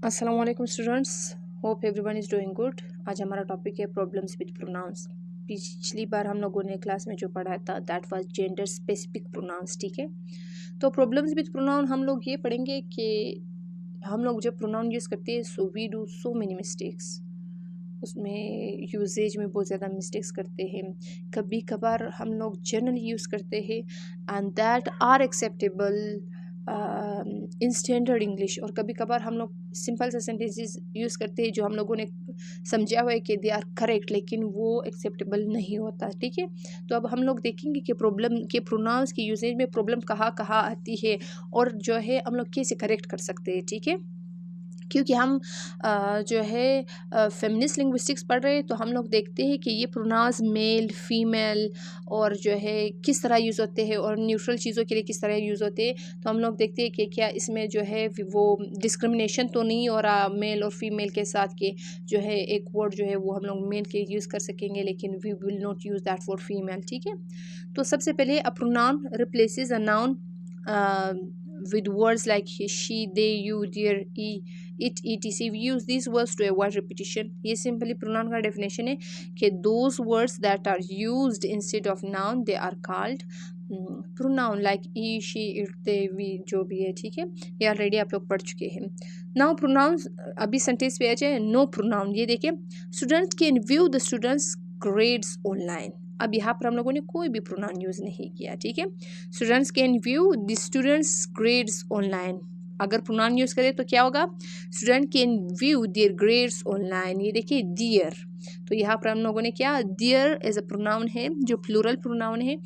अस्सलाम वालेकुम students, hope everyone is doing good. आज हमारा टॉपिक है प्रॉब्लम्स विद प्रोनाउंस। पिछली बार हम लोगों ने क्लास में जो पढ़ा था that was gender specific pronouns. ठीक है, तो प्रॉब्लम्स विद प्रोनाउन हम लोग ये पढ़ेंगे कि हम लोग जब प्रोनाउन यूज़ करते हैं so we do so many mistakes. उसमें यूजेज में बहुत ज़्यादा मिस्टेक्स करते हैं। कभी कभार हम लोग जनरली यूज़ करते हैं and that are acceptable in standard English, और कभी कभार हम लोग सिंपल से सेंटेंसेस यूज़ करते हैं जो हम लोगों ने समझा हुआ है कि दे आर करेक्ट, लेकिन वो एक्सेप्टेबल नहीं होता। ठीक है, तो अब हम लोग देखेंगे कि प्रॉब्लम के प्रोनाउंस की यूजेज में प्रॉब्लम कहाँ कहाँ आती है और जो है हम लोग कैसे करेक्ट कर सकते हैं। ठीक है, क्योंकि हम जो है फेमिनिस्ट लिंग्विस्टिक्स पढ़ रहे हैं, तो हम लोग देखते हैं कि ये प्रोनाउंस मेल फीमेल और जो है किस तरह यूज़ होते हैं और न्यूट्रल चीज़ों के लिए किस तरह यूज़ होते हैं। तो हम लोग देखते हैं कि क्या इसमें जो है वो डिस्क्रिमिनेशन तो नहीं हो रहा मेल और फीमेल के साथ, कि जो है एक वर्ड जो है वो हम लोग मेल के यूज़ कर सकेंगे लेकिन we will not use that for female. ठीक है, तो सबसे पहले a pronoun replaces a noun with words like he, she, they, you, their, it, etc. We use these words to avoid repetition. ये simply pronoun का definition है कि those words that are used instead of noun they are called pronoun, like he, she, it, they, we, जो भी है। ठीक है, ये ऑलरेडी आप लोग पढ़ चुके हैं। नाउ प्रोनाउंस, अभी सेंटेंस पे आ जाए। नो प्रोनाउन, ये देखिए, students can view the students grades online. अब यहाँ पर हम लोगों ने कोई भी प्रोनाउन यूज़ नहीं किया। ठीक है, students can view the students grades online. अगर प्रोनाउन यूज़ करें तो क्या होगा? Student can view their grades online. ये देखिए दियर, तो यहाँ पर हम लोगों ने क्या, दियर एज अ प्रोनाउन है जो प्लूरल प्रोनाउन है,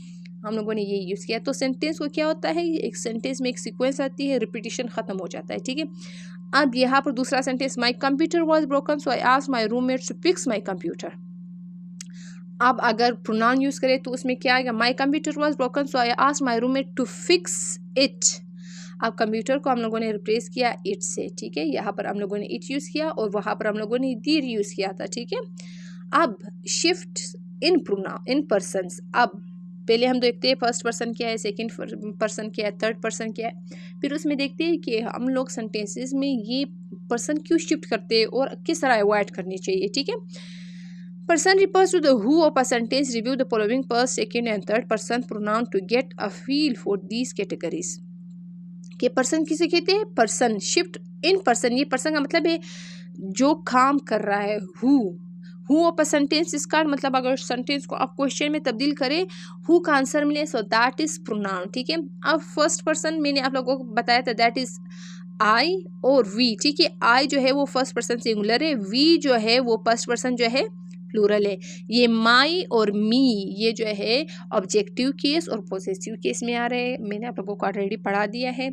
हम लोगों ने ये यूज़ किया। तो सेंटेंस को क्या होता है, एक सेंटेंस में एक सीक्वेंस आती है, रिपीटिशन ख़त्म हो जाता है। ठीक है, अब यहाँ पर दूसरा sentence, my computer was broken so I asked my roommate to fix my computer. अब अगर प्रोनाउन यूज़ करें तो उसमें क्या आएगा, my computer was broken so I asked my roommate to fix it. अब कंप्यूटर को हम लोगों ने रिप्लेस किया इट से। ठीक है, यहाँ पर हम लोगों ने इट यूज़ किया और वहाँ पर हम लोगों ने दीर यूज़ किया था। ठीक है, अब shift in pronoun in persons. अब पहले हम देखते हैं फर्स्ट पर्सन क्या है, सेकंड पर्सन क्या है, थर्ड पर्सन क्या है, फिर उसमें देखते हैं कि हम लोग सेंटेंसेस में ये पर्सन क्यों शिफ्ट करते हैं और किस तरह अवॉइड करनी चाहिए। ठीक है, person refers to the who of a sentence. Review the following first, second and third person pronoun to get a feel for these categories. कि पर्सन किसे कहते हैं, पर्सन शिफ्ट इन पर्सन, ये पर्सन का मतलब है जो काम कर रहा है। हु ऑफ अ सेंटेंस, इसका मतलब अगर सेंटेंस को आप क्वेश्चन में तब्दील करें, हु का आंसर मिले, सो दैट इज प्रोनाउन। ठीक है, अब फर्स्ट पर्सन मैंने आप लोगों को बताया था दैट इज आई और वी। ठीक है, आई जो है वो फर्स्ट पर्सन सिंगुलर है, वी जो है वो फर्स्ट पर्सन जो है प्लूरल है। ये माई और मी ये जो है ऑब्जेक्टिव केस और पोसेसिव केस में आ रहे हैं, मैंने आप लोगों को ऑलरेडी पढ़ा दिया है।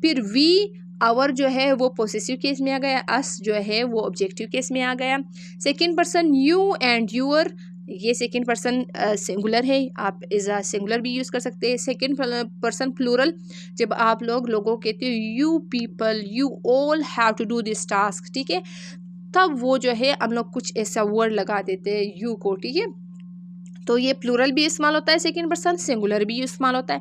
फिर वी आवर जो है वो पोसेसिव केस में आ गया, अस जो है वो ऑब्जेक्टिव केस में आ गया। Second person you and your, ये सेकेंड पर्सन सिंगुलर है, आप इज अ सिंगुलर भी यूज़ कर सकते हैं। सेकेंड पर्सन प्लूरल, जब आप लोगों कहते हो you people, you all have to do this task. ठीक है, तब वो जो है हम लोग कुछ ऐसा वर्ड लगा देते हैं यू को। ठीक है, तो ये प्लूरल भी इस्तेमाल होता है, सेकंड पर्सन सिंगुलर भी इस्तेमाल होता है।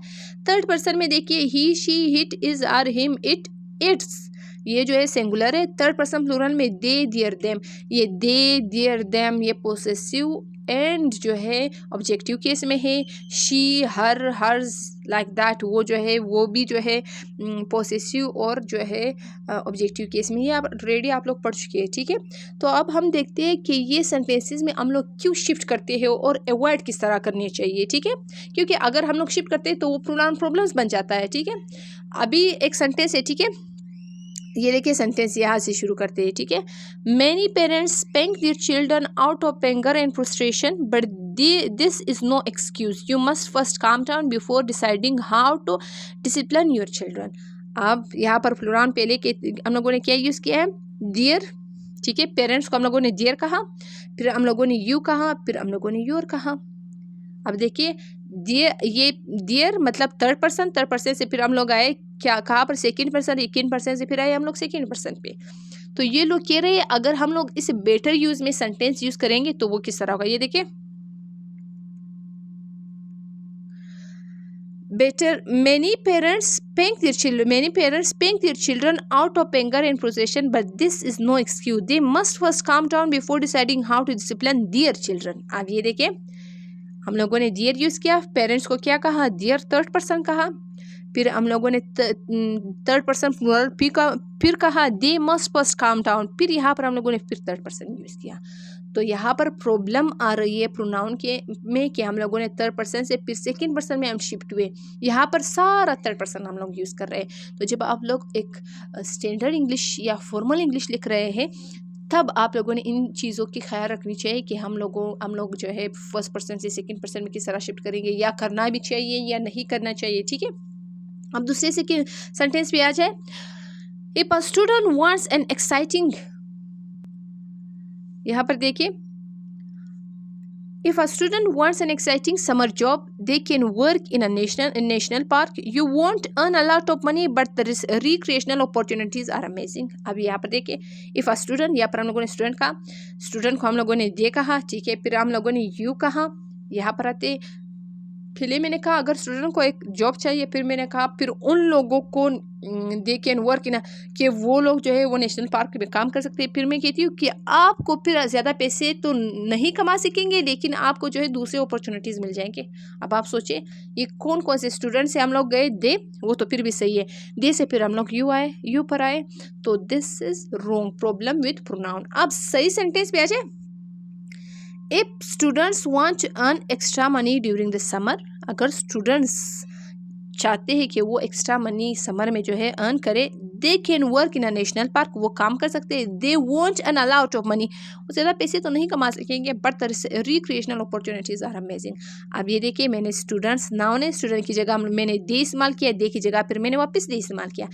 थर्ड पर्सन में देखिए he she it his her him it its, ये जो है सिंगुलर है। थर्ड पर्सन प्लूरल में दे दियर देम, ये दे दियर देम ये पोसेसिव एंड जो है ऑब्जेक्टिव केस में है। She her hers like that, वो जो है वो भी जो है पोसेसिव और जो है ऑब्जेक्टिव केस में, ये आप ऑलरेडी आप लोग पढ़ चुके हैं। ठीक है, तो अब हम देखते हैं कि ये सेंटेंसेस में हम लोग क्यों शिफ्ट करते हैं और अवॉइड किस तरह करनी चाहिए। ठीक है, क्योंकि अगर हम लोग शिफ्ट करते हैं तो वो प्रोनाउन प्रॉब्लम्स बन जाता है। ठीक है, अभी एक सेंटेंस है। ठीक है, ये देखिए सेंटेंस यहाँ से शुरू करते हैं। ठीक है, many parents spank their children out of anger and frustration but this is no excuse, you must first calm down before deciding how to discipline your children. अब यहाँ पर प्लूरल पहले के हम लोगों ने क्या यूज़ किया है, डियर। ठीक है, पेरेंट्स को हम लोगों ने डियर कहा, फिर हम लोगों ने यू कहा, फिर हम लोगों ने योर कहा। अब देखिए डियर, ये डियर मतलब थर्ड पर्सन से फिर हम लोग आए क्या कहाँ पर, सेकंड पर्सन से फिर आए हम लोग सेकंड पर्सन पे। तो ये लोग कह रहे हैं अगर हम लोग इसे बेटर यूज में सेंटेंस यूज करेंगे तो वो किस तरह होगा, ये देखिए better. Many parents spank their children out of anger and frustration, but this is no excuse. They must first calm down before deciding how to discipline their children. अब ये देखिए, हम लोगों ने dear यूज किया, पेरेंट्स को क्या कहा, dear थर्ड पर्सन कहा, फिर हम लोगों ने थर्ड पर्सन प्लूरल फिर कहा they must first calm down, फिर यहाँ पर हम लोगों ने फिर थर्ड पर्सन यूज़ किया। तो यहाँ पर प्रॉब्लम आ रही है प्रोनाउन के में कि हम लोगों ने थर्ड पर्सन से फिर सेकंड पर्सन में हम शिफ्ट हुए, यहाँ पर सारा थर्ड पर्सन हम लोग यूज़ कर रहे हैं। तो जब आप लोग एक स्टैंडर्ड इंग्लिश या फॉर्मल इंग्लिश लिख रहे हैं तब आप लोगों ने इन चीज़ों की ख्याल रखनी चाहिए कि हम लोग जो है फर्स्ट पर्सन से सेकंड पर्सन में किस तरह शिफ्ट करेंगे, या करना भी चाहिए या नहीं करना चाहिए। ठीक है, अब दूसरे से सेंटेंस पे आ जाए। If a student wants an exciting, यहाँ पर देखिए, if a student wants an exciting summer job they can work in a national park. You won't earn a lot of money but the recreational opportunities are amazing. अब यहाँ पर देखिए, if a student, यहाँ पर हम लोगों ने student को हम लोगों ने दे कहा, ठीक है, फिर हम लोगों ने यू कहा, यहाँ पर आते पहले मैंने कहा अगर स्टूडेंट को एक जॉब चाहिए, फिर मैंने कहा फिर उन लोगों को दे कैन वर्क इन, कि वो लोग जो है वो नेशनल पार्क में काम कर सकते हैं। फिर मैं कहती हूँ कि आपको फिर ज़्यादा पैसे तो नहीं कमा सकेंगे, लेकिन आपको जो है दूसरे अपॉर्चुनिटीज़ मिल जाएंगे। अब आप सोचिए ये कौन कौन से स्टूडेंट से हम लोग गए दे, वो तो फिर भी सही है, दे से फिर हम लोग यू पर आए, तो this is wrong problem with pronoun. अब सही सेंटेंस पे आ जाए। If students want to earn extra money during the summer, अगर स्टूडेंट्स चाहते हैं कि वो एक्स्ट्रा मनी समर में जो है अर्न करे, they can work in a national park, वो काम कर सकते हैं। They won't earn a lot of money, वो ज़्यादा पैसे तो नहीं कमा सकेंगे but recreational opportunities are amazing. अब ये देखिए, मैंने स्टूडेंट्स नाउन ने स्टूडेंट की जगह मैंने दे इस्तेमाल किया, दे की जगह फिर मैंने वापस दे इस्तेमाल किया।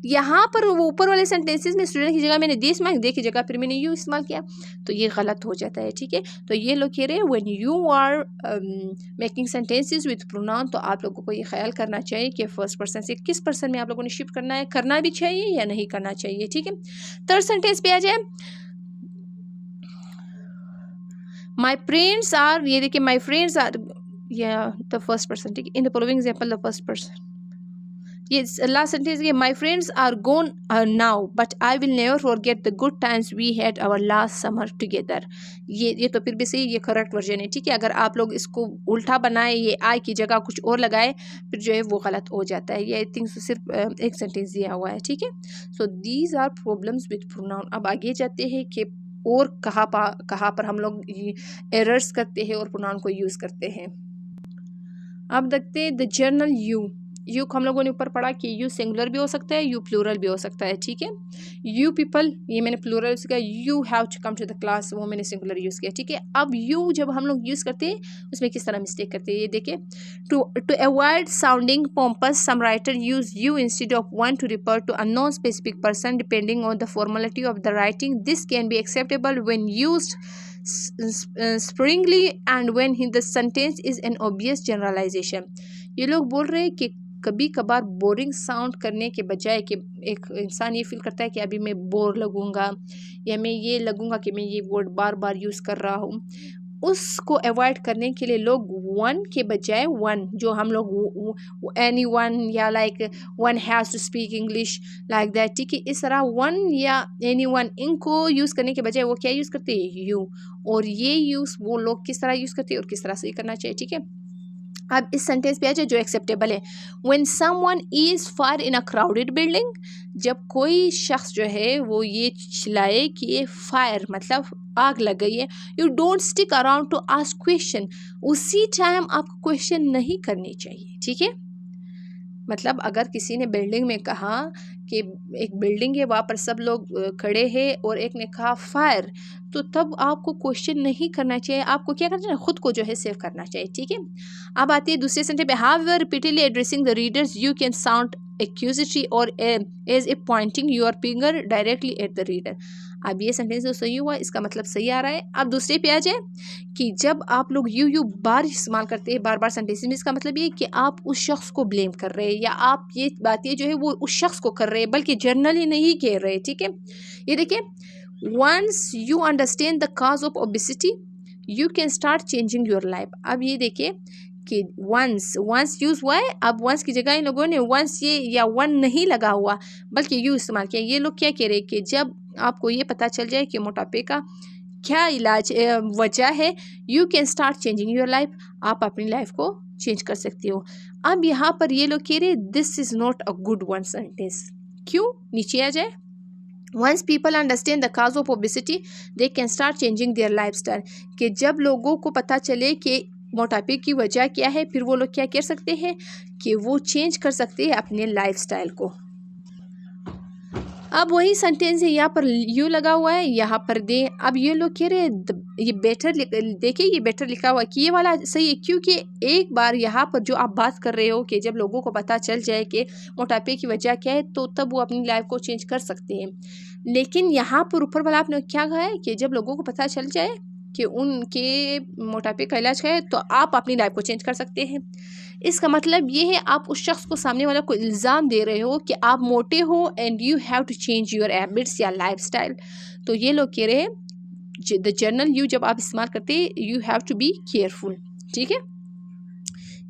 यहाँ पर वो ऊपर वाले सेंटेंसेस में स्टूडेंट की जगह मैंने दे इस्तेमाल, दे की जगह फिर मैंने यू इस्तेमाल किया, तो ये गलत हो जाता है। ठीक है, तो ये लोग कह रहे हैं when you are making sentences with pronoun, तो आप लोगों को ये ख्याल करना चाहिए कि फर्स्ट पर्सन से किस पर्सन में आप लोगों ने शिफ्ट करना है, करना भी चाहिए या नहीं करना चाहिए। ठीक है, थर्ड सेंटेंस पे आ जाए। माई फ्रेंड्स आर, ये देखिए माई फ्रेंड्स आर, या द फर्स्ट पर्सन, ठीक है, in the following example the first person. ये लास्ट सेंटेंस ये, my friends are gone now but I will never forget the good times we had our last summer together. ये तो फिर भी सही, ये करेक्ट वर्जन है। ठीक है, अगर आप लोग इसको उल्टा बनाए, ये आई की जगह कुछ और लगाए, फिर जो है वो गलत हो जाता है। ये आई थिंक सिर्फ एक सेंटेंस दिया हुआ है। ठीक है, so these are problems with pronoun. अब आगे जाते हैं कि और कहाँ पर हम लोग एरर्स करते हैं और प्रोनाउन को यूज़ करते हैं। अब देखते हैं द जर्नल यू को हम लोगों ने ऊपर पढ़ा कि यू सिंगुलर भी हो सकता है, यू प्लूरल भी हो सकता है। ठीक है, यू पीपल, ये मैंने प्लूरल यूज़ किया, you have to come to the class, वो मैंने सिंगुलर यूज़ किया। ठीक है, अब यू जब हम लोग यूज़ करते हैं उसमें किस तरह मिस्टेक करते हैं, ये देखिए, to avoid sounding pompous some writer use you instead of one to refer to a non specific person depending on the formality of the writing. This can be acceptable when used sparingly and when the sentence is an obvious generalisation. ये लोग बोल रहे हैं कि कभी कभार boring sound करने के बजाय कि एक इंसान ये फील करता है कि अभी मैं बोर लगूंगा या मैं ये लगूंगा कि मैं ये वर्ड बार बार यूज़ कर रहा हूँ, उसको अवॉइड करने के लिए लोग वन के बजाय वन, जो हम लोग एनी वन या like one has to speak English like that, ठीक है, इस तरह वन या एनी वन इनको यूज़ करने के बजाय वो क्या यूज़ करते हैं, यू। और ये यूज़ वो लोग किस तरह यूज़ करते हैं और किस तरह से ही करना चाहिए। ठीक है, अब इस सेंटेंस पे आ जाए जो एक्सेप्टेबल है। When someone is fire in a crowded building, जब कोई शख्स जो है वो ये चिल्लाए कि ये फायर मतलब आग लग गई है, you don't stick around two ask question, उसी टाइम आपको क्वेश्चन नहीं करनी चाहिए। ठीक है, मतलब अगर किसी ने बिल्डिंग में कहा कि एक बिल्डिंग है वहाँ पर सब लोग खड़े हैं और एक ने कहा फायर, तो तब आपको क्वेश्चन नहीं करना चाहिए, आपको क्या करना चाहिए, खुद को जो है सेव करना चाहिए। ठीक है, अब आती है दूसरे सेंटेंस पे, how you are repeatedly addressing the readers you can sound accusatory or as a pointing your finger directly at the reader. अब ये सेंटेंस जो सही हुआ इसका मतलब सही आ रहा है। अब दूसरे पे आ जाए कि जब आप लोग यू बार इस्तेमाल करते हैं, बार बार सेंटेंस में, इसका मतलब ये कि आप उस शख्स को ब्लेम कर रहे हैं या आप ये बातें जो है वो उस शख्स को कर रहे हैं, बल्कि जनरली नहीं कह रहे। ठीक है, ये देखिए, once you understand the cause of obesity you can start changing your life. अब ये देखिए कि वंस यूज़ हुआ है। अब वंस की जगह इन लोगों ने वंस ये या वन नहीं लगा हुआ बल्कि यू इस्तेमाल किया। ये लोग क्या कह रहे हैं कि जब आपको ये पता चल जाए कि मोटापे का क्या इलाज वजह है, you can start changing your life, आप अपनी लाइफ को चेंज कर सकते हो। अब यहाँ पर ये लोग कह रहे this is not a good one sentence. क्यों? नीचे आ जाए। Once people understand the cause of obesity, they can start changing their lifestyle. कि जब लोगों को पता चले कि मोटापे की वजह क्या है, फिर वो लोग क्या कर सकते हैं कि वो चेंज कर सकते हैं अपने लाइफस्टाइल को। अब वही सेंटेंस है, यहाँ पर यू लगा हुआ है, यहाँ पर दे। अब ये लोग कह रहे हैं ये बेटर, देखिए ये बेटर लिखा हुआ है कि ये वाला सही है, क्योंकि एक बार यहाँ पर जो आप बात कर रहे हो कि जब लोगों को पता चल जाए कि मोटापे की वजह क्या है तो तब वो अपनी लाइफ को चेंज कर सकते हैं। लेकिन यहाँ पर ऊपर वाला आपने क्या कहा है कि जब लोगों को पता चल जाए कि उनके मोटापे का इलाज क्या है तो आप अपनी लाइफ को चेंज कर सकते हैं। इसका मतलब ये है आप उस शख्स को, सामने वाला को इल्ज़ाम दे रहे हो कि आप मोटे हो and you have to change your habits या लाइफस्टाइल। तो ये लोग कह रहे हैं द जर्नल यू जब आप इस्तेमाल करते हैं you have to be careful. ठीक है,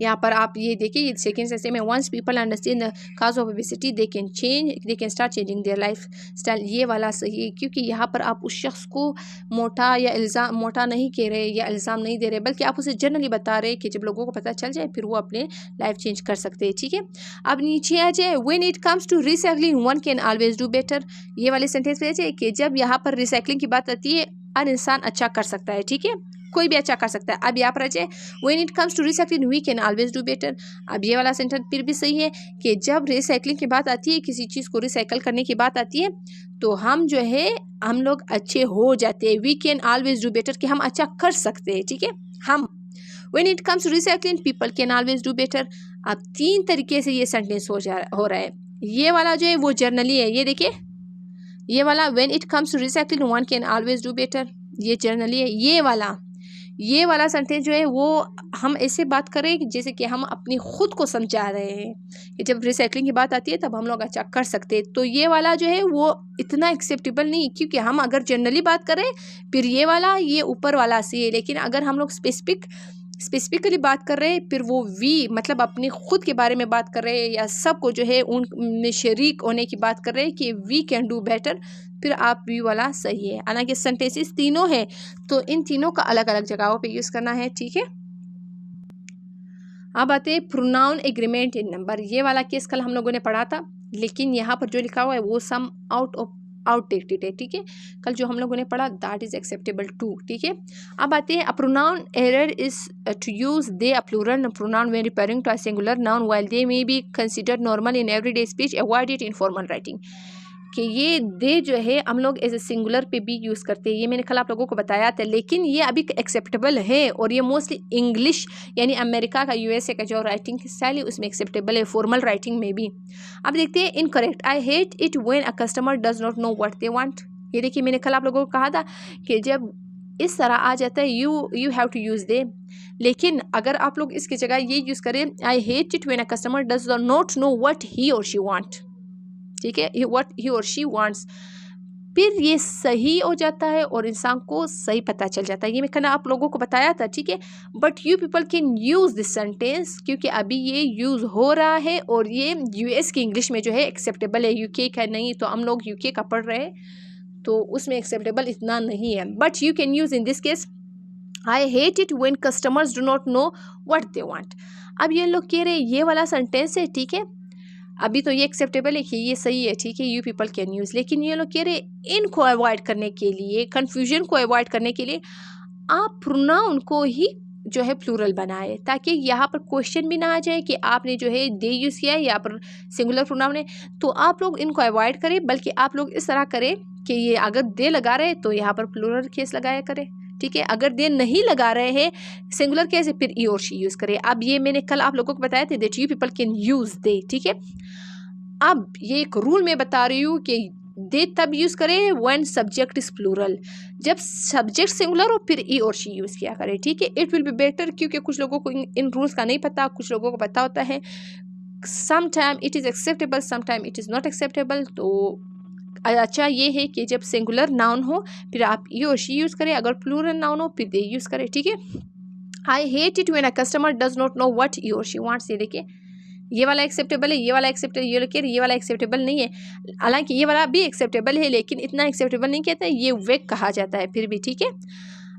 यहाँ पर आप ये देखिए ये सेकेंड सेंटेंस में once people understand the cause of obesity they can start changing their lifestyle. ये वाला सही है, क्योंकि यहाँ पर आप उस शख्स को मोटा या इल्ज़ाम मोटा नहीं कह रहे या इल्ज़ाम नहीं दे रहे, बल्कि आप उसे जनरली बता रहे कि जब लोगों को पता चल जाए फिर वो अपने लाइफ चेंज कर सकते हैं। ठीक है, अब नीचे आ जाए when it comes to recycling one can always do better. ये वाले सेंटेंस पे आ जाए कि जब यहाँ पर रिसाइकलिंग की बात आती है हर इंसान अच्छा कर सकता है। ठीक है, कोई भी अच्छा कर सकता है। अब यहाँ पर आ जाए when it comes to recycling we can always do better. अब ये वाला सेंटेंस फिर भी सही है कि जब रिसाइकलिंग की बात आती है, किसी चीज़ को रिसाइकल करने की बात आती है तो हम जो है हम लोग अच्छे हो जाते हैं। We can always do better कि हम अच्छा कर सकते हैं। ठीक है, हम when it comes to recycling people can always do better. अब 3 तरीके से ये सेंटेंस हो रहा है। ये वाला जो है वो जर्नली है, ये देखिए ये वाला when it comes to recycling one can always do better, ये जर्नली है। ये वाला सेंटेंस जो है वो हम ऐसे बात करें जैसे कि हम अपनी खुद को समझा रहे हैं कि जब रिसाइकलिंग की बात आती है तब हम लोग अच्छा कर सकते हैं। तो ये वाला जो है वो इतना एक्सेप्टेबल नहीं, क्योंकि हम अगर जनरली बात करें फिर ये वाला ये ऊपर वाला सही है, लेकिन अगर हम लोग स्पेसिफिकली बात कर रहे हैं फिर वो वी मतलब अपने खुद के बारे में बात कर रहे हैं या सबको जो है उनमें शरीक होने की बात कर रहे हैं कि वी कैन डू बेटर, फिर आप वी वाला सही है। हालांकि सेंटेंसेस तीनों हैं तो इन तीनों का अलग अलग जगहों पे यूज़ करना है। ठीक है, अब आते हैं प्रोनाउन एग्रीमेंट इन नंबर। ये वाला केस कल हम लोगों ने पढ़ा था, लेकिन यहाँ पर जो लिखा हुआ है वो सम आउटडेटेड है। ठीक है, कल जो हम लोगों ने पढ़ा दैट इज एक्सेप्टेबल टू। ठीक है, अब आते हैं a pronoun error is to use they a plural pronoun when referring to a singular noun while they may be considered normal in everyday speech, avoid it in formal writing. कि ये दे जो है हम लोग एज ए सिंगुलर पे भी use करते हैं, ये मैंने कल आप लोगों को बताया था, लेकिन ये अभी एक्सेप्टेबल है और ये मोस्टली इंग्लिश यानी अमेरिका का यूएसए का जो राइटिंग स्टाइल है उसमें एक्सेप्टेबल है, फॉर्मल राइटिंग में भी। अब देखते हैं incorrect, I hate it when a customer does not know what they want. ये देखिए मैंने कल आप लोगों को कहा था कि जब इस तरह आ जाता है यू हैव टू यूज़ दे, लेकिन अगर आप लोग इसकी जगह ये यूज़ करें I hate it when a customer does not know what he or she want. ठीक है, what he or she wants, फिर ये सही हो जाता है और इंसान को सही पता चल जाता है। ये मैं कल आप लोगों को बताया था। ठीक है, but you people can use this sentence क्योंकि अभी ये यूज़ हो रहा है और ये यूएस की इंग्लिश में जो है एक्सेप्टेबल है, यूके का नहीं। तो हम लोग यूके का पढ़ रहे हैं तो उसमें एक्सेप्टेबल इतना नहीं है, but you can use in this case I hate it when customers do not know what they want. अब ये लोग कह रहे हैं ये वाला सेंटेंस है। ठीक है, अभी तो ये एक्सेप्टेबल है कि ये सही है। ठीक है, यू पीपल कैन यूज़, लेकिन ये लोग कह रहे इनको अवॉइड करने के लिए, कन्फ्यूजन को अवॉइड करने के लिए आप प्रोनाउन को ही जो है प्लूरल बनाए, ताकि यहाँ पर क्वेश्चन भी ना आ जाए कि आपने जो है दे यूज़ किया है यहाँ पर सिंगुलर प्रोनाउन है। तो आप लोग इनको अवॉइड करें, बल्कि आप लोग इस तरह करें कि ये अगर दे लगा रहे तो यहाँ पर प्लूरल केस लगाया करें। ठीक है, अगर दे नहीं लगा रहे हैं सिंगुलर केस है फिर ई और शी यूज़ करें। अब ये मैंने कल आप लोगों को बताया था that you people can use they. ठीक है, अब ये एक रूल मैं बता रही हूँ कि दे तब यूज़ करें व्हेन सब्जेक्ट इज प्लूरल, जब सब्जेक्ट सिंगुलर हो फिर ई और शी यूज़ किया करें। ठीक है, इट विल बी बेटर, क्योंकि कुछ लोगों को इन रूल्स का नहीं पता, कुछ लोगों को पता होता है। Some time it is acceptable, some time it is not acceptable. तो अच्छा ये है कि जब सिंगुलर नाउन हो फिर आप ई और शी यूज़ करें, अगर प्लूरल नाउन हो फिर दे यूज़ करें। ठीक है, I hate it when a customer does not know what he or she wants. ये देखिए, ये वाला एक्सेप्टेबल है, ये वाला एक्सेप्टेबल, ये वाला एक्सेप्टेबल नहीं है। हालांकि ये वाला भी एक्सेप्टेबल है, लेकिन इतना एक्सेप्टेबल नहीं कहता है, ये वेग कहा जाता है फिर भी, ठीक है।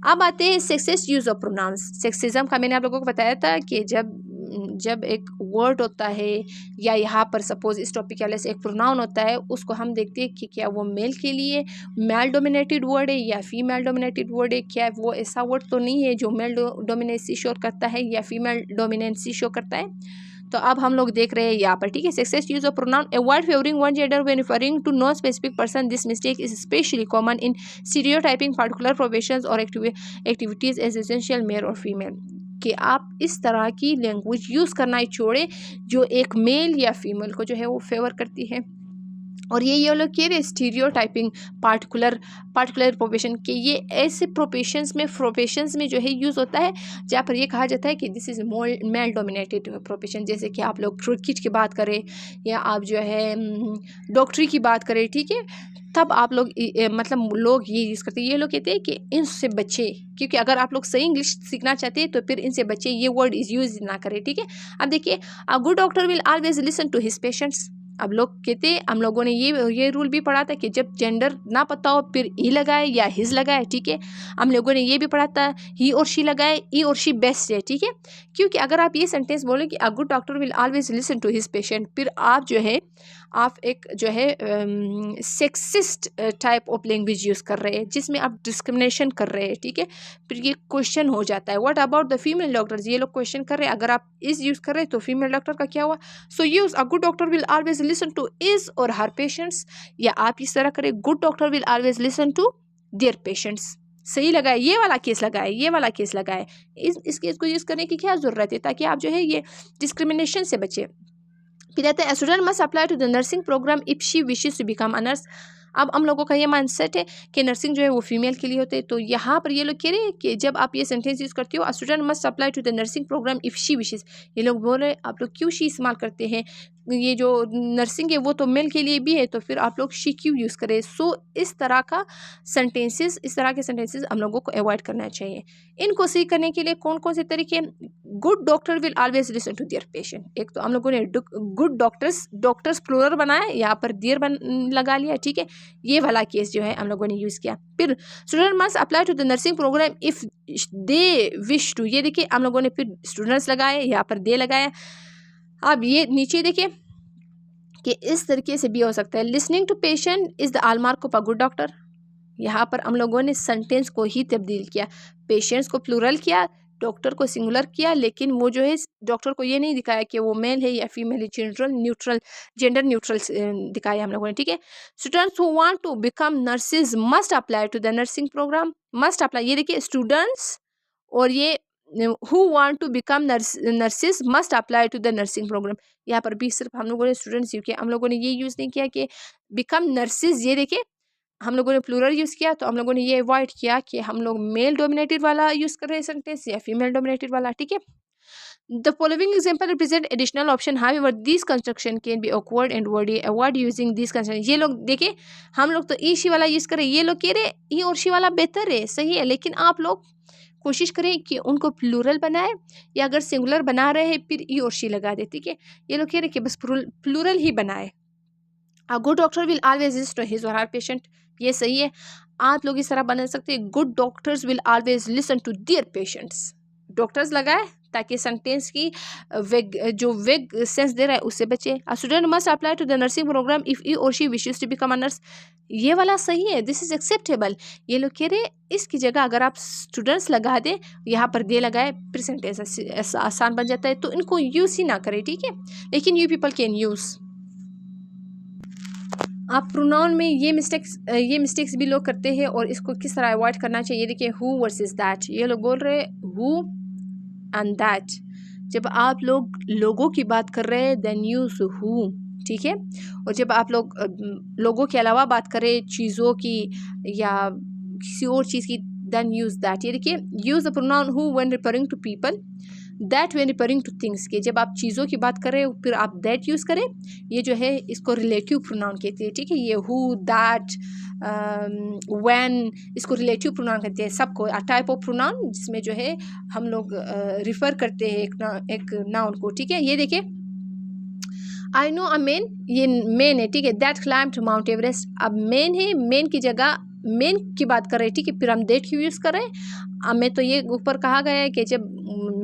अब आते हैं sexist use of pronouns. Sexism का मैंने आप लोगों को बताया था कि जब एक वर्ड होता है, या यहाँ पर सपोज इस टॉपिक के वाले से एक प्रोनाउन होता है, उसको हम देखते हैं कि क्या वो मेल के लिए मेल डोमिनेटेड वर्ड है या फीमेल डोमिनेटेड वर्ड है। क्या वो ऐसा वर्ड तो नहीं है जो मेल डोमिनेंसी शो करता है या फीमेल डोमिनेंसी शो करता है। तो अब हम लोग देख रहे हैं यहाँ पर, ठीक है। Sexist use of pronoun, a word favoring one gender when referring to no specific person. This mistake is especially common in stereotyping particular professions or activities as essential male or female. कि आप इस तरह की language use करना ही छोड़े जो एक mail या फीमेल को जो है वो फेवर करती है। और ये लोग कह रहे स्टीरियोटाइपिंग पार्टिकुलर प्रोफेशन के, ये ऐसे प्रोफेशंस में जो है यूज़ होता है जहाँ पर ये कहा जाता है कि this is male dominated profession. जैसे कि आप लोग क्रिकेट की बात करें या आप जो है डॉक्टरी की बात करें, ठीक है, तब आप लोग मतलब लोग ये यूज़ करते हैं। ये लोग कहते हैं कि इनसे बच्चे, क्योंकि अगर आप लोग सही इंग्लिश सीखना चाहते हैं तो फिर इनसे बच्चे ये वर्ड यूज़ ना करें, ठीक है। अब देखिए, a good doctor will always listen to his patients. अब लोग कहते हैं, हम लोगों ने ये रूल भी पढ़ा था कि जब जेंडर ना पता हो फिर ई लगाए या हिज लगाए, ठीक है। हम लोगों ने ये भी पढ़ा था ही और शी लगाए, ई और शी बेस्ट है, ठीक है। क्योंकि अगर आप ये सेंटेंस बोले कि a good doctor will always listen to his patient, फिर आप जो है आप एक जो है sexist type of language use कर रहे हैं जिसमें आप डिस्क्रिमिनेशन कर रहे हैं, ठीक है। फिर ये क्वेश्चन हो जाता है, what about the female doctors. ये लोग क्वेश्चन कर रहे हैं, अगर आप इस यूज़ कर रहे हैं तो फीमेल डॉक्टर का क्या हुआ। So use a good doctor will always listen to his और हर पेशेंट्स, या आप इस तरह करें good doctor will always listen to their patients. सही लगाए, ये वाला केस लगाए, ये वाला केस लगाए। इस केस को यूज़ करने की क्या ज़रूरत है, ताकि आप जो है ये डिस्क्रिमिनेशन से बचे। फिर कहते हैं student must apply to the nursing programme if she wishes to become a nurse. अब हम लोगों का ये माइंडसेट है कि नर्सिंग जो है वो फीमेल के लिए होते हैं, तो यहाँ पर ये लोग कह रहे हैं कि जब आप ये सेंटेंस यूज़ करते हो, student must apply to the nursing programme if she wishes, ये लोग बोल रहे हैं आप लोग क्यों शी इस्तेमाल करते हैं, ये जो नर्सिंग है वो तो मेल के लिए भी है, तो फिर आप लोग शी क्यों यूज़ करें। सो इस तरह के सेंटेंसेस हम लोगों को अवॉइड करना चाहिए। इनको सही करने के लिए कौन कौन से तरीके, good doctor will always listen to their patient. एक तो हम लोगों ने गुड डॉक्टर्स प्लूरल बनाया, यहाँ पर देयर लगा लिया, ठीक है। ये वाला केस जो है हम लोगों ने यूज़ किया। फिर student must apply to the nursing programme if they wish to, ये देखिए हम लोगों ने फिर स्टूडेंट्स लगाए, यहाँ पर दे लगाया। अब ये नीचे देखिए कि इस तरीके से भी हो सकता है, listening to patient is the hallmark of a good doctor. यहाँ पर हम लोगों ने सेंटेंस को ही तब्दील किया, पेशेंट्स को प्लूरल किया, डॉक्टर को सिंगुलर किया, लेकिन वो जो है डॉक्टर को ये नहीं दिखाया कि वो मेल है या फीमेल है, जेंडर न्यूट्रल दिखाया हम लोगों ने, ठीक है। Students who want to become nurses must apply to the nursing programme, must apply, ये देखिए स्टूडेंट्स और ये who want to become nurses must apply to the nursing programme. यहाँ पर भी सिर्फ हम लोगों ने स्टूडेंट्स यूज़ किया, हम लोगों ने ये यूज़ नहीं किया कि बिकम नर्सेज। ये देखिए हम लोगों ने प्लूरल यूज़ किया, तो हम लोगों ने ये अवॉइड किया कि हम लोग मेल डोमिनेटेड वाला यूज़ कर रहे हैं सेंटेंस या फीमेल डोमिनेटेड वाला, ठीक है। The following example represent additional option, however this construction can be awkward and Verde, avoid using this construction. ये लोग देखिए, हम लोग तो ई शी वाला यूज़ करें, ये लोग कह रहे ई और शी वाला बेहतर है, सही है, लेकिन आप लोग कोशिश करें कि उनको प्लूरल बनाए, या अगर सिंगुलर बना रहे हैं फिर ई और शी लगा दे, ठीक है। ये लोग कह रहे कि बस प्लूरल ही बनाए। A good doctor will always listen to his और हर पेशेंट, ये सही है। आप लोग इस तरह बना सकते हैं, good doctors will always listen to their patients, doctors लगाए ताकि सेंटेंस की वेग सेंस दे रहा है उससे बचे। A student must apply to the nursing programme if he or she wishes to become a nurse, ये वाला सही है, दिस इज एक्सेप्टेबल। ये लोग कह रहे इसकी जगह अगर आप स्टूडेंट्स लगा दें, यहाँ पर दे लगाए, फिर सेंटेंस आसान बन जाता है, तो इनको यूज़ ही ना करें, ठीक है। लेकिन यू पीपल कैन यूज़। आप प्रोनाउन में ये मिस्टेक्स भी लोग करते हैं, और इसको किस तरह अवॉइड करना चाहिए। देखिए हु वर्सेस दैट, ये लोग बोल रहे हु एंड दैट। जब आप लोग लोगों की बात कर रहे हैं देन यूज हु, ठीक है। और जब आप लोग लोगों के अलावा बात करें, चीज़ों की या किसी और चीज़ की, देन यूज दैट। ये देखिए use the pronoun who when referring to people, that when referring to things के जब आप चीज़ों की बात करें फिर आप दैट यूज़ करें, ये जो है इसको रिलेटिव प्रोनाउन कहते हैं, ठीक है। ये हु, दैट, व्हेन, इसको रिलेटिव प्रोनाउन कहते हैं सबको, अ टाइप ऑफ प्रोनाउन जिसमें जो है हम लोग रिफ़र करते हैं एक नाउन को, ठीक है। ये देखिए आई नो अ मैन, ये मैन है, ठीक है। दैट क्लाइम्ड माउंट एवरेस्ट, अब मैन है, मैन की जगह मैन की बात कर रहे हैं, ठीक है। फिर हम दैट क्यों यूज़ कर रहे हैं, हमें तो ये ऊपर कहा गया है कि जब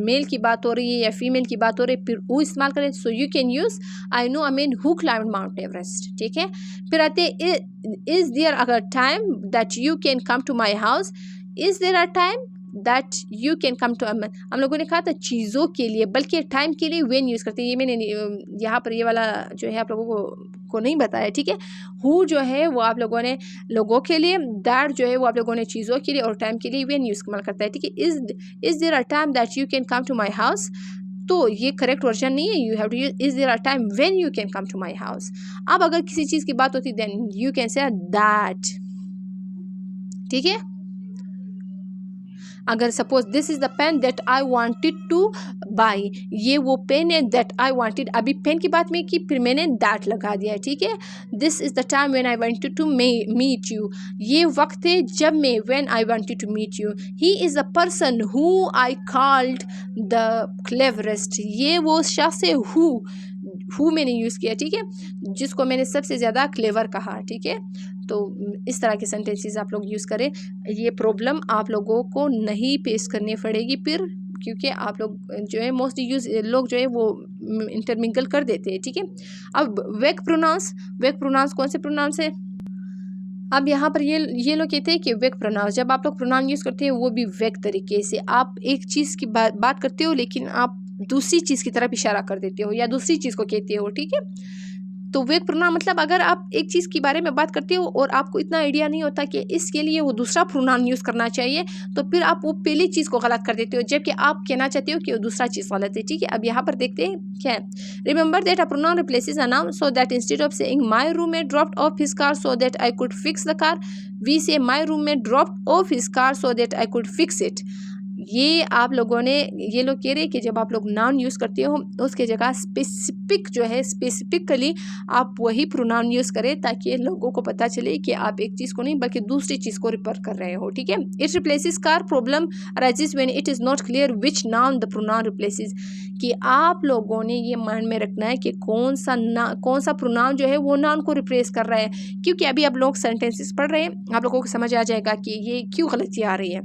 मेल की बात हो रही है या फीमेल की बात हो रही है फिर वो इस्तेमाल करें। So you can use I know a man who climbed Mount Everest, ठीक है। फिर आते is there a time that you can come to my house, is there a time that you can come to, हम लोगों ने कहा था चीज़ों के लिए, बल्कि टाइम के लिए वेन यूज़ करते हैं। ये मैंने यहाँ पर ये वाला जो है आप लोगों को नहीं बताया, ठीक है। हु जो है वो आप लोगों ने लोगों के लिए, दैट जो है वो आप लोगों ने चीज़ों के लिए, और टाइम के लिए वेन यूज़ इस्तेमाल करता है, ठीक है। Is there a time that you can come to my house, तो ये करेक्ट वर्जन नहीं है, you have to use is there a time when you can come to my house. अब अगर किसी चीज़ की बात होती then you can say that, ठीक है। अगर suppose this is the pen that I wanted to buy, ये वो पेन है दैट आई वांटेड, अभी पेन की बात में की फिर मैंने दैट लगा दिया है, ठीक है। This is the time when I wanted to meet you, ये वक्त है जब मैं when I wanted to meet you. He is the person who I called the cleverest, ये वो शख्स है हु मैंने यूज़ किया, ठीक है, जिसको मैंने सबसे ज़्यादा क्लेवर कहा, ठीक है। तो इस तरह के सेंटेंसेस आप लोग यूज़ करें। ये प्रॉब्लम आप लोगों को नहीं फेस करनी पड़ेगी फिर, क्योंकि आप लोग जो है मोस्टली लोग जो है वो इंटरमिंगल कर देते हैं, ठीक है। अब वेक प्रोनाउंस कौन से प्रोनाउंस है। अब यहाँ पर ये लोग कहते हैं कि वेक प्रोनाउंस, जब आप लोग प्रोनाउन यूज़ करते हैं वो भी वेक तरीके से, आप एक चीज़ की बात करते हो लेकिन आप दूसरी चीज़ की तरफ इशारा कर देते हो या दूसरी चीज़ को कहते हो, ठीक है। तो वेक प्रोनाउन मतलब अगर आप एक चीज़ के बारे में बात करते हो और आपको इतना आइडिया नहीं होता कि इसके लिए वो दूसरा प्रोनाउन यूज़ करना चाहिए, तो फिर आप वो पहली चीज़ को गलत कर देते हो जबकि आप कहना चाहते हो कि वो दूसरा चीज़ गलत है, ठीक है। अब यहाँ पर देखते हैं क्या है। Remember that a pronoun replaces a noun so that instead of saying my roommate dropped off his car so that I could fix the car, we say my roommate dropped off his car so that I could fix it. ये आप लोगों ने, ये लोग कह रहे हैं कि जब आप लोग नाउन यूज़ करते हो उसके जगह स्पेसिफिक जो है स्पेसिफिकली आप वही प्रोनाउन यूज़ करें ताकि लोगों को पता चले कि आप एक चीज़ को नहीं बल्कि दूसरी चीज़ को रिफर कर रहे हो, ठीक है। It replaces car, problem arises when it is not clear which noun the pronoun replaces, कि आप लोगों ने ये माइंड में रखना है कि कौन सा प्रोनाउन जो है वो नाउन को रिप्लेस कर रहा है, क्योंकि अभी आप लोग सेंटेंसेस पढ़ रहे हैं आप लोगों को समझ आ जाएगा कि ये क्यों गलती आ रही है।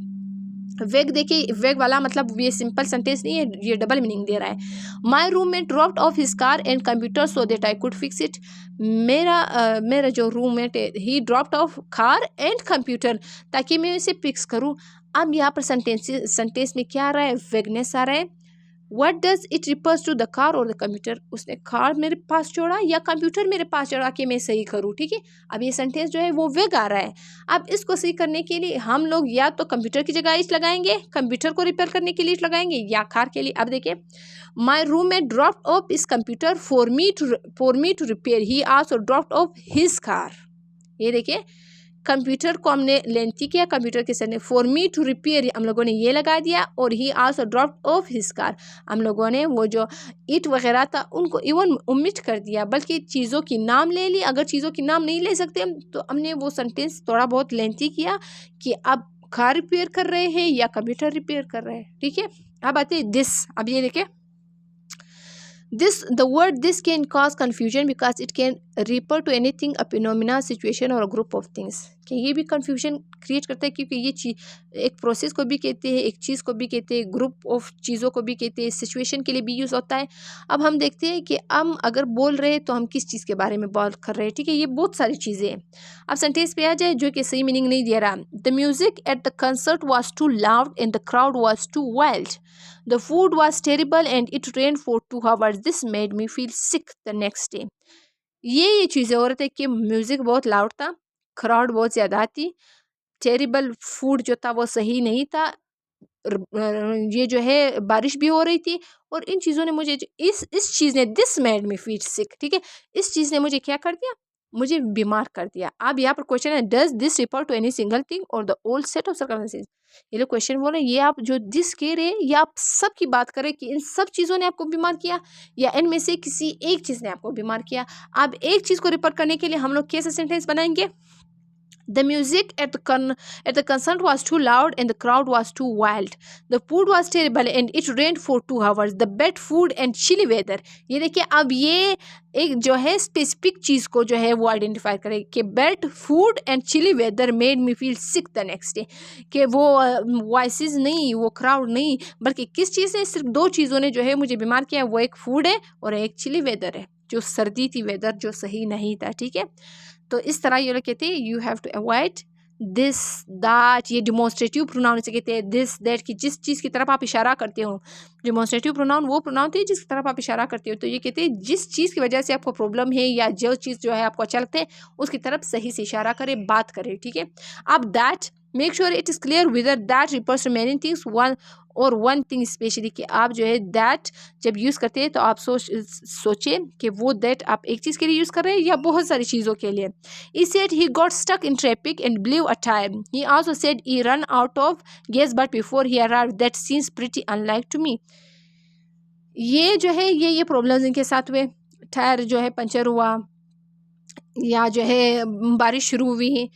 वेग देखिए, वेग वाला मतलब ये सिंपल सेंटेंस नहीं है, ये डबल मीनिंग दे रहा है। माई roommate dropped off his car and computer so that I could fix it, मेरा जो रूममेट है ही dropped of car and computer, ताकि मैं इसे फिक्स करूँ। अब यहाँ पर सेंटेंस में क्या आ रहा है, वेगनेस आ रहा है। What does it refers to the car और द कंप्यूटर, उसने कार मेरे पास छोड़ा या कंप्यूटर मेरे पास छोड़ा कि मैं सही करूँ, ठीक है। अब ये सेंटेंस जो है वो वेग आ रहा है। अब इसको सही करने के लिए हम लोग या तो कंप्यूटर की जगह इट लगाएंगे, कंप्यूटर को रिपेयर करने के लिए इट लगाएंगे, या कार के लिए। अब देखिए, my roommate dropped off his computer for me to repair, he also dropped off his car. ये देखिए, कंप्यूटर को हमने लेंथी किया, कंप्यूटर के सर ने फॉर मी टू रिपेयर हम लोगों ने ये लगा दिया, और ही also dropped off his car, हम लोगों ने वो जो इट वगैरह था उनको इवन ओमिट कर दिया, बल्कि चीज़ों की नाम ले ली। अगर चीज़ों की नाम नहीं ले सकते तो हमने वो सेंटेंस थोड़ा बहुत लेंथी किया कि अब कार रिपेयर कर रहे हैं या कंप्यूटर रिपेयर कर रहे हैं, ठीक है। अब आते हैं दिस, अब ये देखें the word this can cause confusion because it can refer to anything, a phenomena, situation or a group of things, कि ये भी confusion क्रिएट करता है, क्योंकि ये चीज़ एक प्रोसेस को भी कहते हैं, एक चीज़ को भी कहते हैं, ग्रुप ऑफ चीज़ों को भी कहते हैं, सिचुएशन के लिए भी यूज़ होता है। अब हम देखते हैं कि हम अगर बोल रहे हैं तो हम किस चीज़ के बारे में बात कर रहे हैं, ठीक है। ये बहुत सारी चीज़ें हैं। अब सेंटेंस पे आ जाए जो कि सही मीनिंग नहीं दे रहा। The music at the concert was too loud and the crowd was too wild, the food was terrible and it rain for 2 hours, this made me feel sick the next day. ये चीज़ें हो रही थी कि music बहुत loud था, crowd बहुत ज़्यादा थी, टेरिबल फूड जो था वो सही नहीं था, ये जो है बारिश भी हो रही थी, और इन चीज़ों ने मुझे इस चीज़ ने दिस मेड मी फील सिक, ठीक है, इस चीज़ ने मुझे क्या कर दिया, मुझे बीमार कर दिया। अब यहाँ पर क्वेश्चन है does this refer to any single thing or the whole set of circumstances. ये लोग क्वेश्चन बोल रहे हैं, ये आप जो दिस कह रहे हैं ये आप सब की बात करें कि इन सब चीज़ों ने आपको बीमार किया या इनमें से किसी एक चीज़ ने आपको बीमार किया। अब एक चीज़ को रिफर करने के लिए हम लोग कैसे सेंटेंस बनाएंगे? The music at the concert was too loud and the crowd was too wild. The food was terrible and it rained for 2 hours. The bad food and chilly weather. ये देखिए, अब ये एक जो है स्पेसिफिक चीज़ को जो है वो आइडेंटिफाई करें कि bad food and chilly weather made me feel sick the next day. कि वो वॉइसेस नहीं, वो क्राउड नहीं, बल्कि किस चीज़ ने, सिर्फ दो चीज़ों ने जो है मुझे बीमार किया। वो एक फूड है और एक चिली वेदर है, जो सर्दी थी, वेदर जो सही नहीं था। ठीक है, तो इस तरह ये लोग कहते हैं you have to avoid this that. ये डिमॉन्स्ट्रेटिव प्रोनाउन से कहते हैं दिस दैट की जिस चीज़ की तरफ आप इशारा करते हो। डिमॉन्स्ट्रेटिव प्रोनाउन वो प्रोनाउन थे जिसकी तरफ आप इशारा करते हो। तो ये कहते हैं जिस चीज़ की वजह से आपको प्रॉब्लम है या जो चीज़ जो है आपको अच्छा लगता है उसकी तरफ सही से इशारा करें, बात करें। ठीक है, अब that make sure it is clear whether that refers to many things one thing specially, कि आप जो है दैट जब यूज़ करते हैं तो आप सोचें कि वो दैट आप एक चीज़ के लिए यूज़ कर रहे हैं या बहुत सारी चीज़ों के लिए। He said he got stuck in traffic and blew a tire. He also said he ran out of gas but before he arrived. That seems pretty unlike to me. ये जो है ये प्रॉब्लम्स इनके साथ हुए। टायर जो है puncture हुआ, या जो है बारिश शुरू हुई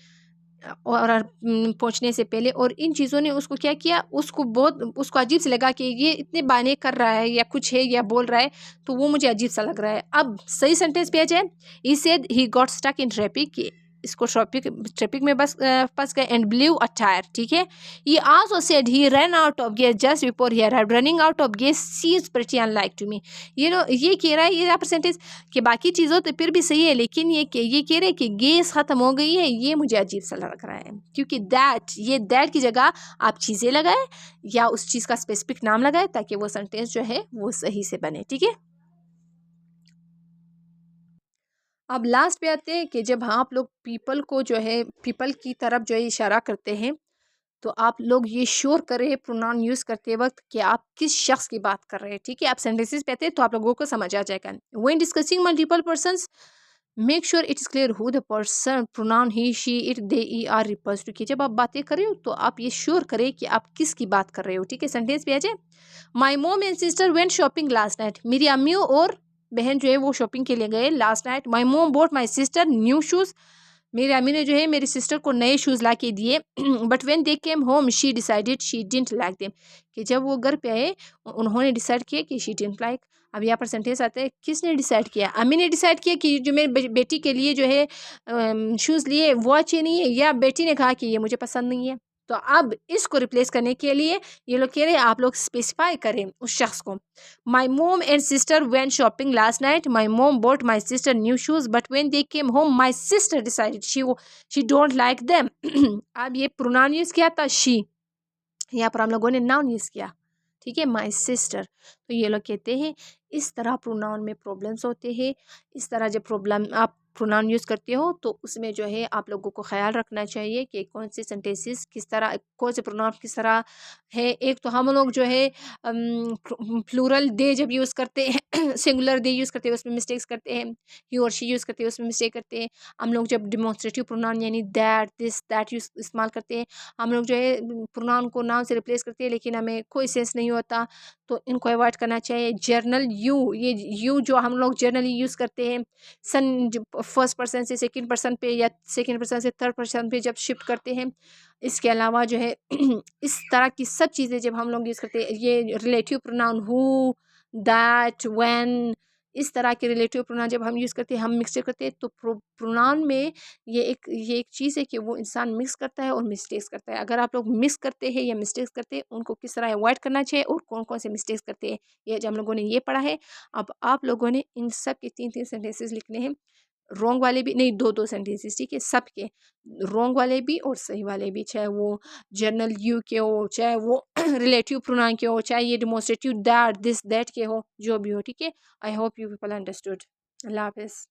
और पहुंचने से पहले, और इन चीज़ों ने उसको क्या किया, उसको अजीब से लगा कि ये इतने बहाने कर रहा है या कुछ है या बोल रहा है, तो वो मुझे अजीब सा लग रहा है। अब सही सेंटेंस पे आ जाए, he said he got stuck in traffic, इसको ट्रैफिक में बस फंस गए, एंड ब्लू अ टायर। ठीक है, he also said he run out of gas just before he arrived. Running out of gas seems pretty unlike to me. ये कह रहा है, ये परसेंटेज कि बाकी चीज़ों तो फिर भी सही है, लेकिन ये कह रहे हैं कि गैस ख़त्म हो गई है, ये मुझे अजीब सा लग रहा है। क्योंकि दैट की जगह आप चीज़ें लगाए या उस चीज़ का स्पेसिफिक नाम लगाए ताकि वो सेंटेंस जो है वो सही से बने। ठीक है, अब लास्ट पे आते हैं कि जब आप लोग पीपल की तरफ जो है इशारा करते हैं, तो आप लोग ये श्योर करें प्रोनाउन यूज़ करते वक्त कि आप किस शख्स की बात कर रहे हैं। ठीक है, आप सेंटेंसेस पे आते हैं तो आप लोगों को समझ आ जाएगा। When discussing multiple persons make sure it is clear who the person pronoun he she it they E R refers to. कि जब आप बातें कर रहे हो तो आप ये श्योर करें कि आप किसकी बात कर रहे हो। ठीक है, सेंटेंस पे आ जाए, my mom and sister went shopping last night. मेरी अम्मी और बहन जो है वो शॉपिंग के लिए गए last night. My mom bought my sister new shoes. मेरी अम्मी ने जो है मेरी सिस्टर को नए शूज़ ला के दिए। But when they came home she decided she didn't like them. कि जब वो घर पे आए उन्होंने डिसाइड किया कि शी डिडंट लाइक। अब यहाँ पर सेंटेंस आता है, किसने डिसाइड किया? अम्मी ने डिसाइड किया कि जो मेरी बेटी के लिए जो है शूज़ लिए वो अच्छे नहीं है, या बेटी ने कहा कि ये मुझे पसंद नहीं है। तो अब इसको रिप्लेस करने के लिए ये लोग कह रहे हैं आप लोग स्पेसिफाई करें उस शख्स को। My mom and sister went shopping last night. My mom bought my sister new shoes, but when they came home, my sister decided she don't like them. अब ये प्रोनाउन यूज़ किया था she, यहाँ पर हम लोगों ने नाउन यूज़ किया। ठीक है, माई सिस्टर। तो ये लोग कहते हैं इस तरह प्रोनाउन में प्रॉब्लम्स होते हैं। इस तरह जब प्रॉब्लम आप प्रोनाउन यूज़ करते हो तो उसमें जो है आप लोगों को ख्याल रखना चाहिए कि कौन से सेंटेंसेस किस तरह, कौन से प्रोनाउन किस तरह है। एक तो हम लोग जो है प्लूरल दे जब यूज़ करते हैं सिंगुलर दे यूज़ करते हैं उसमें मिस्टेक्स करते हैं, ही और शी यूज़ करते हैं उसमें मिस्टेक करते हैं। हम लोग जब डिमॉन्स्ट्रेटिव प्रोनाउन यानी दैट दिस दैट यूज़ इस्तेमाल करते हैं, हम लोग जो है प्रोनाउन को नाउन से रिप्लेस करते हैं लेकिन हमें कोई सेंस नहीं होता, तो इनको अवॉइड करना चाहिए। जर्नल ये यू जो हम लोग जर्नली यूज़ करते हैं सन फर्स्ट पर्सन से सेकंड पर्सन पे या सेकंड पर्सन से थर्ड पर्सन पे जब शिफ्ट करते हैं। इसके अलावा जो है इस तरह की सब चीज़ें जब हम लोग यूज़ करते हैं, ये relative pronoun who, that, when, इस तरह के रिलेटिव प्रोनाउन जब हम यूज़ करते हैं, हम मिक्सचर करते हैं, तो प्रोनाउन में ये एक चीज़ है कि वो इंसान मिक्स करता है और मिस्टेक्स करता है। अगर आप लोग मिक्स करते हैं या मिस्टेक्स करते हैं, उनको किस तरह अवॉइड करना चाहिए और कौन-कौन से मिस्टेक्स करते हैं, ये आज हम लोगों ने ये पढ़ा है। अब आप लोगों ने इन सब के 3-3 सेंटेंसेस लिखने हैं। रॉन्ग वाले भी नहीं, 2-2 सेंटेंसेस, ठीक है? सबके रॉन्ग वाले भी और सही वाले भी, चाहे वो जर्नल यू के हो, चाहे वो रिलेटिव प्रोनाउन के हो, चाहे ये डिमॉन्स्ट्रेटिव दैट, दिस, दैट के हो, जो भी हो, ठीक है? I hope you people understood. अल्लाह हाफ़िज़।